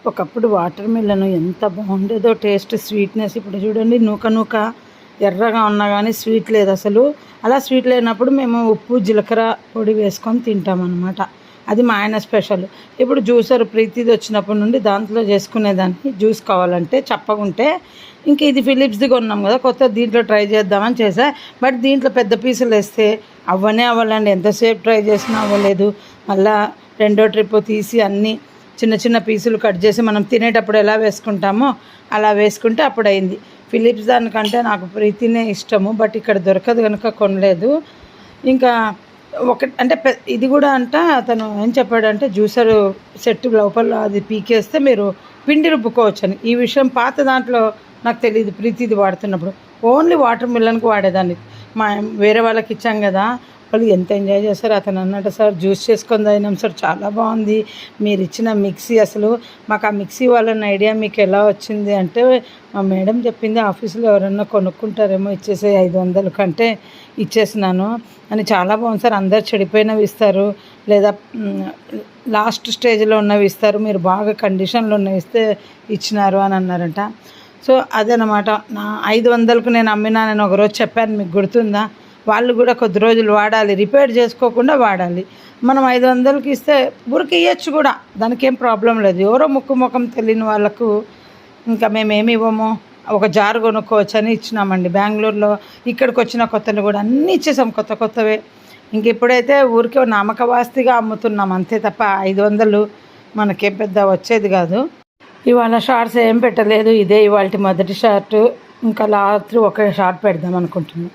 ఒకప్పుడు water melon ఎంత బాగుండేదో taste, sweetness. ఇప్పుడు చూడండి నూక నూక ఎర్రగా ఉన్నా కానీ స్వీట్ లేదు అసలు. అలా స్వీట్ లేనప్పుడు మేము ఉప్పు జీలకర్ర పొడి వేసుకొని తింటామన్నమాట. అది మా ఆయన స్పెషల్. ఇప్పుడు జ్యూసర్ ప్రీతిది వచ్చినప్పటి నుండి దాంట్లో చేసుకునేదాన్ని. జ్యూస్ కావాలంటే చప్పగుంటే ఇంక ఇది ఫిలిప్స్ది కొన్నాం కదా, కొత్త దీంట్లో ట్రై చేద్దామని చేసా. బట్ దీంట్లో పెద్ద పీసులు వేస్తే అవ్వలేండి. ఎంతసేపు ట్రై చేసినా అవ్వలేదు. మళ్ళీ రెండో ట్రిప్ తీసి అన్నీ చిన్న చిన్న పీసులు కట్ చేసి మనం తినేటప్పుడు ఎలా వేసుకుంటామో అలా వేసుకుంటే అప్పుడు అయింది. ఫిలిప్స్ దానికంటే నాకు ప్రీతినే ఇష్టము, బట్ ఇక్కడ దొరకదు కనుక కొనలేదు. ఇంకా అంటే ఇది కూడా అతను ఏం చెప్పాడంటే జ్యూసర్ సెట్ లోపల అది పీకేస్తే మీరు పిండి రుబ్బుకోవచ్చని. ఈ విషయం పాత దాంట్లో నాకు తెలియదు. ప్రీతిది వాడుతున్నప్పుడు ఓన్లీ వాటర్ మిలన్కి వాడేదాన్ని. వేరే వాళ్ళకి ఇచ్చాం కదా, వాళ్ళు ఎంత ఎంజాయ్ చేస్తారు. అతను అన్నట్టు, సార్ జ్యూస్ చేసుకొని తాగినాం సార్, చాలా బాగుంది మీరు ఇచ్చిన మిక్సీ. అసలు మాకు ఆ మిక్సీ వాళ్ళని ఐడియా మీకు ఎలా వచ్చింది అంటే, మా మేడం చెప్పింది ఆఫీసులో ఎవరన్నా కొనుక్కుంటారేమో ఇచ్చేసే 500 కంటే ఇచ్చేసినాను అని. చాలా బాగుంది సార్, అందరు చెడిపోయినవి ఇస్తారు లేదా లాస్ట్ స్టేజ్లో ఉన్నవి ఇస్తారు, మీరు బాగా కండిషన్లో ఉన్నవి ఇస్తే ఇచ్చినారు అని అన్నారంట. సో అదనమాట. నా 500కు నేను అమ్మినానని ఒకరోజు చెప్పాను, మీకు గుర్తుందా? వాళ్ళు కూడా కొద్ది రోజులు వాడాలి, రిపేర్ చేసుకోకుండా వాడాలి. మనం 500కి ఇస్తే ఊరికి ఇవ్వచ్చు కూడా, దానికి ఏం ప్రాబ్లం లేదు. ఎవరో ముఖం తెలియని వాళ్ళకు ఇంకా మేమేమి ఇవ్వము, ఒక జారు కొనుక్కోవచ్చు అని ఇచ్చినామండి. బెంగళూరులో ఇక్కడికి వచ్చిన కొత్తలు కూడా అన్నీ ఇచ్చేసాం, కొత్తవే. ఇంక ఇప్పుడైతే ఊరికే నామకవాస్తిగా అమ్ముతున్నాం అంతే తప్ప 500 మనకేం పెద్ద వచ్చేది కాదు. ఇవాళ షార్ట్స్ ఏం పెట్టలేదు, ఇదే ఇవాళ మొదటి షార్ట్. ఇంకా రాత్రి ఒక షార్ట్ పెడదాం అనుకుంటున్నాను.